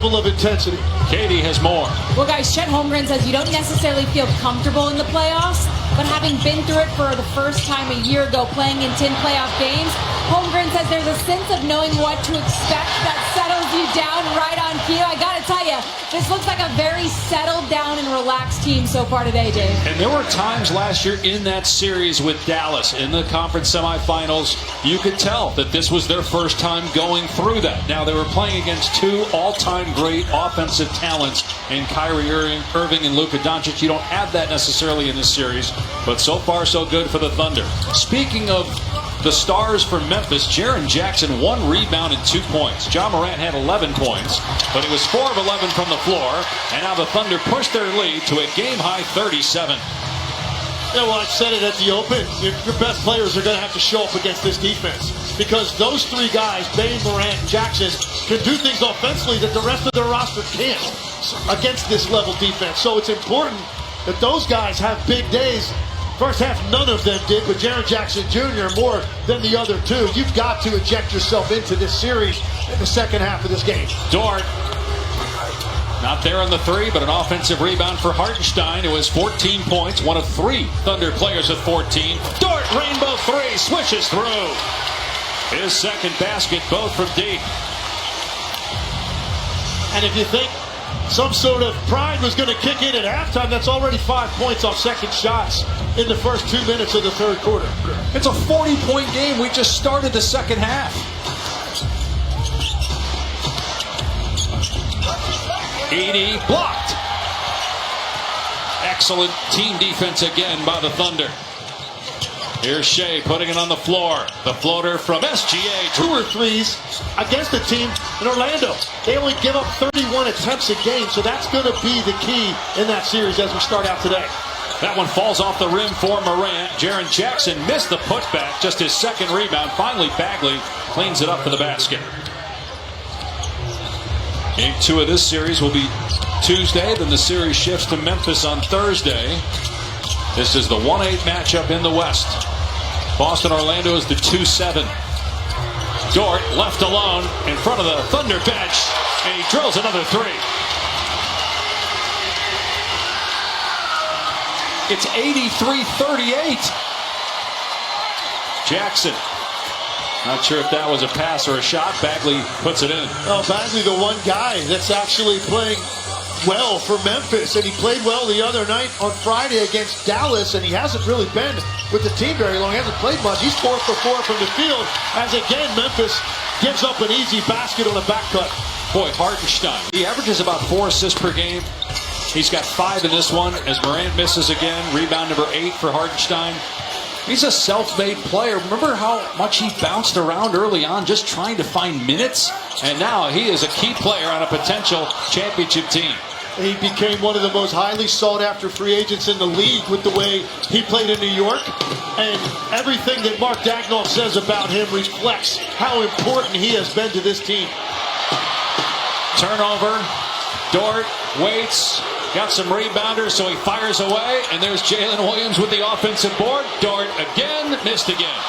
of intensity. Katie has more. Well, guys, Chet Holmgren says you don't necessarily feel comfortable in the playoffs, but having been through it for the first time a year ago, playing in 10 playoff games, Holmgren says there's a sense of knowing what to expect that settles you down right on cue. I gotta tell you, this looks like a very settled down and relaxed team so far today, Dave. And there were times last year in that series with Dallas in the conference semifinals, you could tell that this was their first time going through that. Now, they were playing against two all-time great offensive talents in Kyrie Irving and Luka Doncic. You don't have that necessarily in this series, but so far so good for the Thunder. Speaking of the stars for Memphis, Jaren Jackson, 1 rebound and 2 points. Ja Morant had 11 points, but he was 4 of 11 from the floor, and now the Thunder push their lead to a game-high 37. Yeah, well, I said it at the Open. Your best players are going to have to show up against this defense because those three guys, Bane, Morant, and Jackson, can do things offensively that the rest of their roster can't against this level defense. So it's important that those guys have big days. First half, none of them did, but Jaren Jackson Jr. more than the other two. You've got to inject yourself into this series in the second half of this game. Dort, not there on the three, but an offensive rebound for Hartenstein, who has 14 points, one of 3 Thunder players at 14. Dort, rainbow three, swishes through. His second basket, both from deep. And if you think some sort of pride was going to kick in at halftime, that's already 5 points off second shots in the first 2 minutes of the third quarter. It's a 40-point game. We just started the second half. Edey blocked. Excellent team defense again by the Thunder. Here's Shea putting it on the floor. The floater from SGA. 2 or 3s against the team in Orlando. They only give up 31 attempts a game, so that's going to be the key in that series as we start out today. That one falls off the rim for Morant. Jaren Jackson missed the putback, just his second rebound. Finally, Bagley cleans it up for the basket. Game 2 of this series will be Tuesday. Then the series shifts to Memphis on Thursday. This is the 1-8 matchup in the West. Boston-Orlando is the 2-7. Dort left alone in front of the Thunder bench, and he drills another three. It's 83-38. Jackson. Not sure if that was a pass or a shot. Bagley puts it in. Oh, Bagley, the one guy that's actually playing well for Memphis, and he played well the other night on Friday against Dallas, and he hasn't really been with the team very long. He hasn't played much. He's 4 for 4 from the field, as again Memphis gives up an easy basket on a back cut. Boy, Hartenstein, he averages about 4 assists per game. He's got 5 in this one as Morant misses again. Rebound number 8 for Hartenstein. He's a self-made player. Remember how much he bounced around early on just trying to find minutes? And now he is a key player on a potential championship team. He became one of the most highly sought-after free agents in the league with the way he played in New York. And everything that Mark Daigneault says about him reflects how important he has been to this team. Turnover. Dort waits. Got some rebounders, so he fires away. And there's Jalen Williams with the offensive board. Dort again, missed again.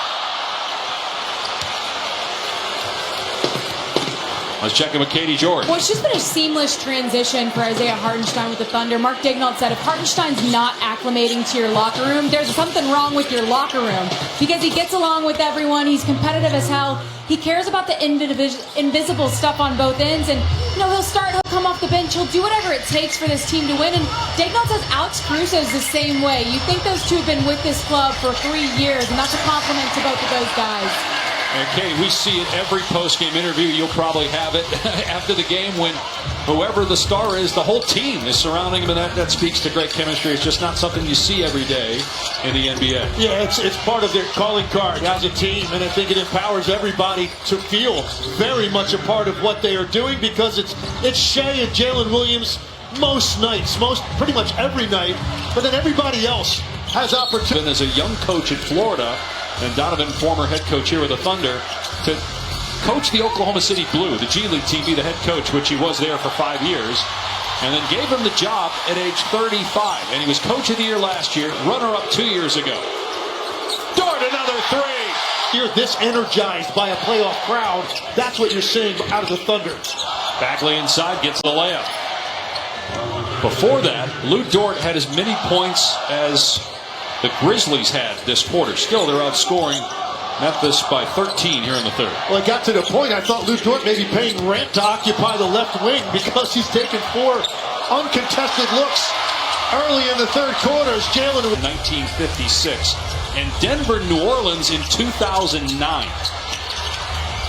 Let's check in with Katie George. Well, it's just been a seamless transition for Isaiah Hartenstein with the Thunder. Mark Daigneault said if Hartenstein's not acclimating to your locker room, there's something wrong with your locker room. Because he gets along with everyone. He's competitive as hell. He cares about the invisible stuff on both ends. And, he'll start, he'll come off the bench. He'll do whatever it takes for this team to win. And Daigneault says Alex Caruso's the same way. You think those two have been with this club for 3 years. And that's a compliment to both of those guys. And Katie, we see it every post-game interview. You'll probably have it after the game when whoever the star is, the whole team is surrounding him, and that speaks to great chemistry. It's just not something you see every day in the NBA. Yeah, it's part of their calling card as a team, and I think it empowers everybody to feel very much a part of what they are doing because it's Shea and Jalen Williams most nights, pretty much every night, but then everybody else has opportunity. And as a young coach in Florida, and Donovan, former head coach here with the Thunder, to coach the Oklahoma City Blue, the G League team, be the head coach, which he was there for 5 years, and then gave him the job at age 35. And he was coach of the year last year, runner-up 2 years ago. Dort, another three. You're this energized by a playoff crowd. That's what you're seeing out of the Thunder. Bagley inside, gets the layup. Before that, Lou Dort had as many points as the Grizzlies had this quarter. Still, they're outscoring Memphis by 13 here in the third. Well, it got to the point I thought Lou Dort may be paying rent to occupy the left wing because he's taken 4 uncontested looks early in the third quarter. As Jalen in 1956 and Denver, New Orleans in 2009.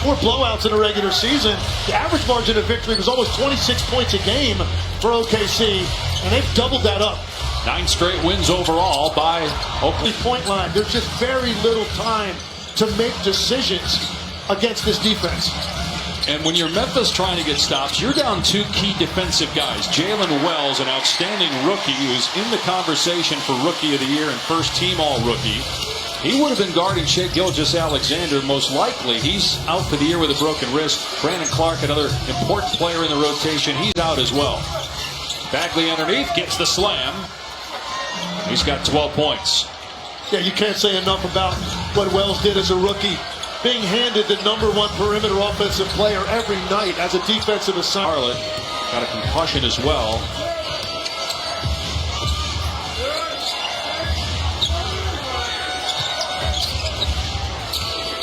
4 blowouts in the regular season. The average margin of victory was almost 26 points a game for OKC, and they've doubled that up. 9 straight wins overall by Oakley point line. There's just very little time to make decisions against this defense. And when you're Memphis trying to get stops, you're down 2 key defensive guys. Jalen Wells, an outstanding rookie who's in the conversation for Rookie of the Year and first team All-Rookie. He would have been guarding Shai Gilgeous-Alexander most likely. He's out for the year with a broken wrist. Brandon Clark, another important player in the rotation, he's out as well. Bagley underneath, gets the slam. He's got 12 points. Yeah, you can't say enough about what Wells did as a rookie. Being handed the #1 perimeter offensive player every night as a defensive assignment. Charlotte got a concussion as well.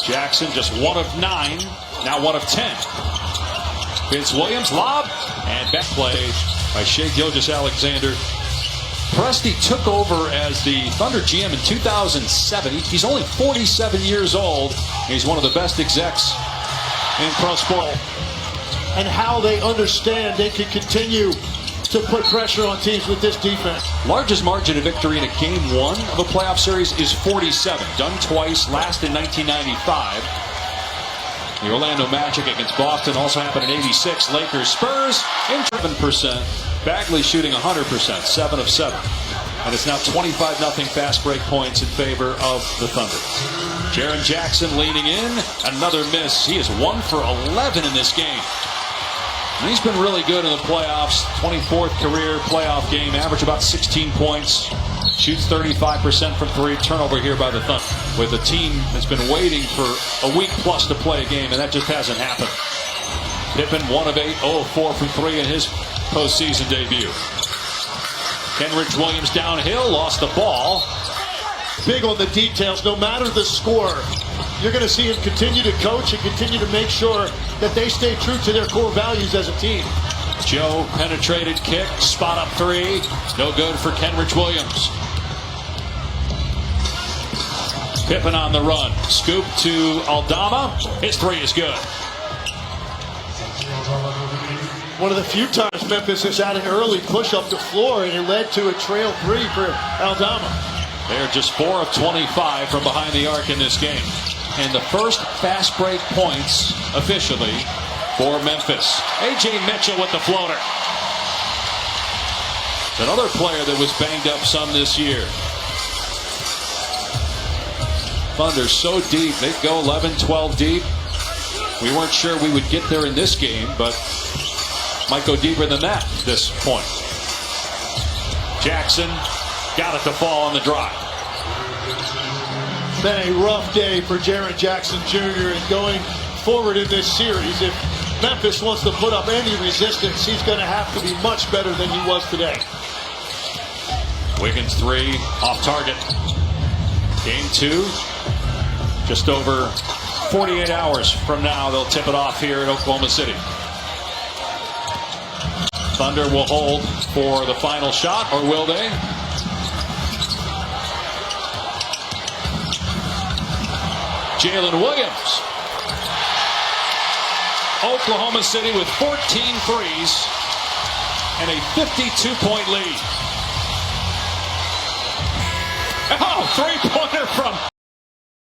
Jackson just 1 of 9, now 1 of 10. Vince Williams, lob, and back play by Shai Gilgeous-Alexander. Presti took over as the Thunder GM in 2007. He's only 47 years old. He's one of the best execs in pro sport. And how they understand they can continue to put pressure on teams with this defense. Largest margin of victory in a game 1 of a playoff series is 47. Done twice, last in 1995. The Orlando Magic against Boston also happened in 86. Lakers, Spurs in 7%. Bagley shooting 100%, 7 of 7. And it's now 25-0 fast break points in favor of the Thunder. Jaren Jackson leaning in, another miss. He is 1 for 11 in this game. And he's been really good in the playoffs. 24th career playoff game, average about 16 points. Shoots 35% from 3. Turnover here by the Thunder. With a team that's been waiting for a week plus to play a game, and that just hasn't happened. Pippen 1 of 8, 0 of 4 from 3 in his postseason debut. Kenrich Williams downhill, lost the ball. Big on the details, no matter the score. You're going to see him continue to coach and continue to make sure that they stay true to their core values as a team. Joe penetrated kick, spot up 3. No good for Kenrich Williams. Pippen on the run. Scoop to Aldama. His 3 is good. One of the few times Memphis has had an early push up the floor, and it led to a trail 3 for Aldama. They're just 4 of 25 from behind the arc in this game. And the first fast break points officially for Memphis. A.J. Mitchell with the floater. Another player that was banged up some this year. Thunder so deep, they go 11, 12 deep. We weren't sure we would get there in this game, but might go deeper than that at this point. Jackson got it to fall on the drive. Been a rough day for Jaren Jackson Jr. and going forward in this series. If Memphis wants to put up any resistance, he's going to have to be much better than he was today. Wiggins 3 off target. Game 2, just over 48 hours from now, they'll tip it off here in Oklahoma City. Thunder will hold for the final shot, or will they? Jalen Williams. Oklahoma City with 14 threes and a 52-point lead. Oh, 3-pointer from